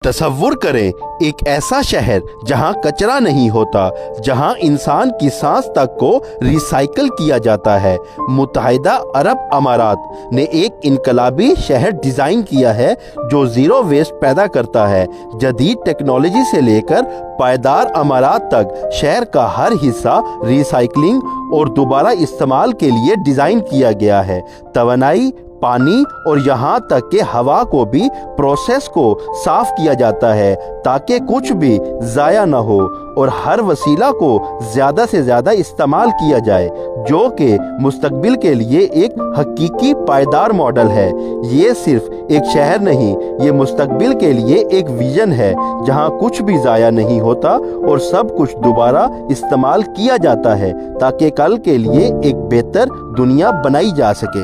تصور کریں ایک ایسا شہر جہاں کچرا نہیں ہوتا، جہاں انسان کی سانس تک کو ریسائیکل کیا جاتا ہے۔ متحدہ عرب امارات نے ایک انقلابی شہر ڈیزائن کیا ہے جو زیرو ویسٹ پیدا کرتا ہے۔ جدید ٹیکنالوجی سے لے کر پائیدار عمارات تک شہر کا ہر حصہ ریسائیکلنگ اور دوبارہ استعمال کے لیے ڈیزائن کیا گیا ہے۔ توانائی، پانی اور یہاں تک کہ ہوا کو بھی پروسیس کو صاف کیا جاتا ہے تاکہ کچھ بھی ضائع نہ ہو اور ہر وسیلہ کو زیادہ سے زیادہ استعمال کیا جائے، جو کہ مستقبل کے لیے ایک حقیقی پائیدار ماڈل ہے۔ یہ صرف ایک شہر نہیں، یہ مستقبل کے لیے ایک ویژن ہے جہاں کچھ بھی ضائع نہیں ہوتا اور سب کچھ دوبارہ استعمال کیا جاتا ہے تاکہ کل کے لیے ایک بہتر دنیا بنائی جا سکے۔